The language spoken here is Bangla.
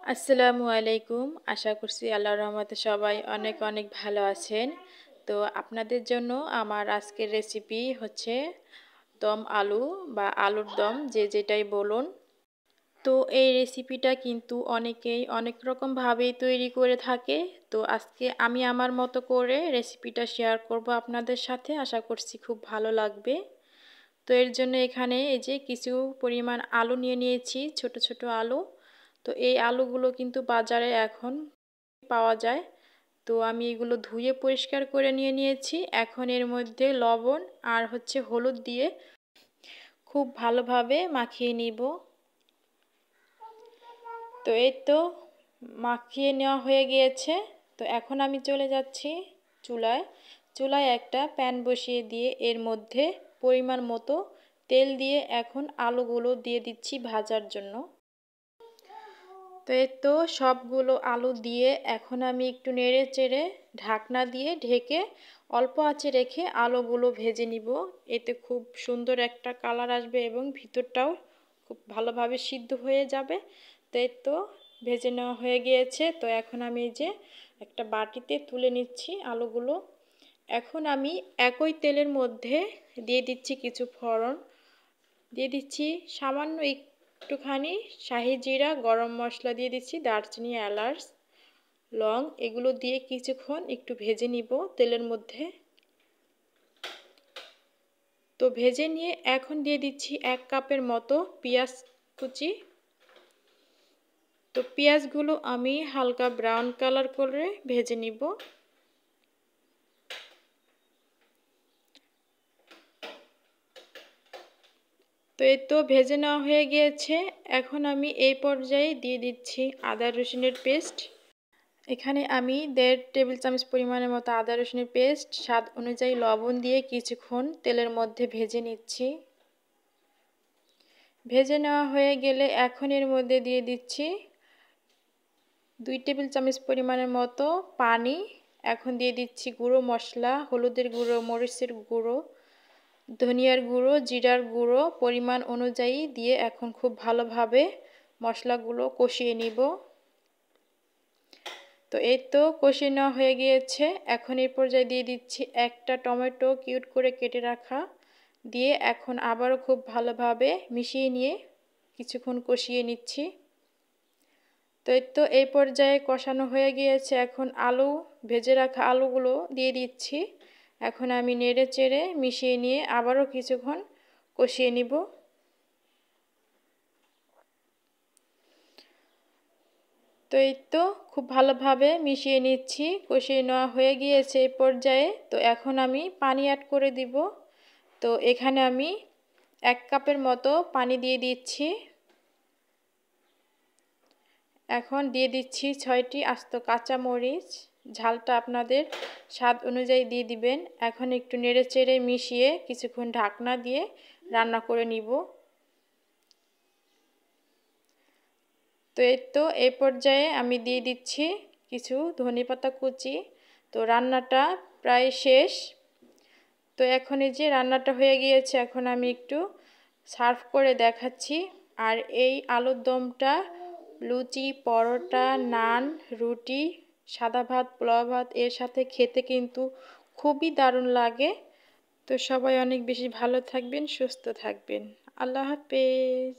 আসসালামু আলাইকুম। আশা করছি আল্লাহর রহমতে সবাই অনেক অনেক ভালো আছেন। তো আপনাদের জন্য আমার আজকের রেসিপি হচ্ছে দম আলু বা আলুর দম, যে যেটাই বলুন। তো এই রেসিপিটা কিন্তু অনেকেই অনেক রকমভাবেই তৈরি করে থাকে। তো আজকে আমি আমার মতো করে রেসিপিটা শেয়ার করব আপনাদের সাথে। আশা করছি খুব ভালো লাগবে। তো এর জন্য এখানে এই যে কিছু পরিমাণ আলু নিয়ে নিয়েছি, ছোট ছোট আলু। তো এই আলুগুলো কিন্তু বাজারে এখন পাওয়া যায়। তো আমি এগুলো ধুয়ে পরিষ্কার করে নিয়ে নিয়েছি। এখন এর মধ্যে লবণ আর হচ্ছে হলুদ দিয়ে খুব ভালোভাবে মাখিয়ে নিব। তো এই তো মাখিয়ে নেওয়া হয়ে গিয়েছে। তো এখন আমি চলে যাচ্ছি চুলায়। চুলায় একটা প্যান বসিয়ে দিয়ে এর মধ্যে পরিমাণ মতো তেল দিয়ে এখন আলুগুলো দিয়ে দিচ্ছি ভাজার জন্য। তো এই তো সবগুলো আলু দিয়ে এখন আমি একটু নেড়ে চেড়ে ঢাকনা দিয়ে ঢেকে অল্প আঁচে রেখে আলুগুলো ভেজে নিব। এতে খুব সুন্দর একটা কালার আসবে এবং ভিতরটাও খুব ভালোভাবে সিদ্ধ হয়ে যাবে। তো এই তো ভেজে নেওয়া হয়ে গিয়েছে। তো এখন আমি এই যে একটা বাটিতে তুলে নিচ্ছি আলুগুলো। এখন আমি একই তেলের মধ্যে দিয়ে দিচ্ছি কিছু ফোড়ন, দিয়ে দিচ্ছি সামান্য একটুখানি শাহি জিরা, গরম মশলা দিয়ে দিচ্ছি, দারচিনি, এলাচ, লং, এগুলো দিয়ে কিছুক্ষণ একটু ভেজে নিব তেলের মধ্যে। তো ভেজে নিয়ে এখন দিয়ে দিচ্ছি 1 কাপের মতো পেঁয়াজ কুচি। তো পেঁয়াজগুলো আমি হালকা ব্রাউন কালার করে ভেজে নিব। তো এই তো ভেজে নেওয়া হয়ে গিয়েছে। এখন আমি এই পর্যায়ে দিয়ে দিচ্ছি আদা রসুনের পেস্ট। এখানে আমি 1.5 টেবিল চামচ পরিমাণের মতো আদা রসুনের পেস্ট, স্বাদ অনুযায়ী লবণ দিয়ে কিছুক্ষণ তেলের মধ্যে ভেজে নিচ্ছি। ভেজে নেওয়া হয়ে গেলে এখন এর মধ্যে দিয়ে দিচ্ছি 2 টেবিল চামচ পরিমাণের মতো পানি। এখন দিয়ে দিচ্ছি গুঁড়ো মশলা, হলুদের গুঁড়ো, মরিচের গুঁড়ো, ধনিয়ার গুঁড়ো, জিরার গুঁড়ো পরিমাণ অনুযায়ী দিয়ে এখন খুব ভালোভাবে মশলাগুলো কষিয়ে নিব। তো এই তো কষিয়ে নেওয়া হয়ে গিয়েছে। এখন এই পর্যায়ে দিয়ে দিচ্ছি একটা টমেটো কিউট করে কেটে রাখা, দিয়ে এখন আবারও খুব ভালোভাবে মিশিয়ে নিয়ে কিছুক্ষণ কষিয়ে নিচ্ছি। তো এই তো এই পর্যায়ে কষানো হয়ে গিয়েছে। এখন ভেজে রাখা আলুগুলো দিয়ে দিচ্ছি। এখন আমি নেড়ে চেড়ে মিশিয়ে নিয়ে আবারও কিছুক্ষণ কষিয়ে নিব। তো এই তো খুব ভালোভাবে মিশিয়ে নিচ্ছি, কষিয়ে নেওয়া হয়ে গিয়েছে এই পর্যায়ে। তো এখন আমি পানি অ্যাড করে দিব। তো এখানে আমি 1 কাপের মতো পানি দিয়ে দিচ্ছি। এখন দিয়ে দিচ্ছি 6টি আস্ত কাঁচামরিচ, ঝালটা আপনাদের স্বাদ অনুযায়ী দিয়ে দিবেন। এখন একটু নেড়ে চেড়ে মিশিয়ে কিছুক্ষণ ঢাকনা দিয়ে রান্না করে নিব। তো এই তো এই পর্যায়ে আমি দিয়ে দিচ্ছি কিছু ধনেপাতা কুচি। তো রান্নাটা প্রায় শেষ। তো এখন এই যে রান্নাটা হয়ে গিয়েছে, এখন আমি একটু সার্ভ করে দেখাচ্ছি। আর এই আলুর দমটা লুচি, পরোটা, নান, রুটি, সাদা ভাত, পোলাও ভাত এর সাথে খেতে কিন্তু খুবই দারুণ লাগে। তো সবাই অনেক বেশি ভালো থাকবেন, সুস্থ থাকবেন। আল্লাহ হাফেজ।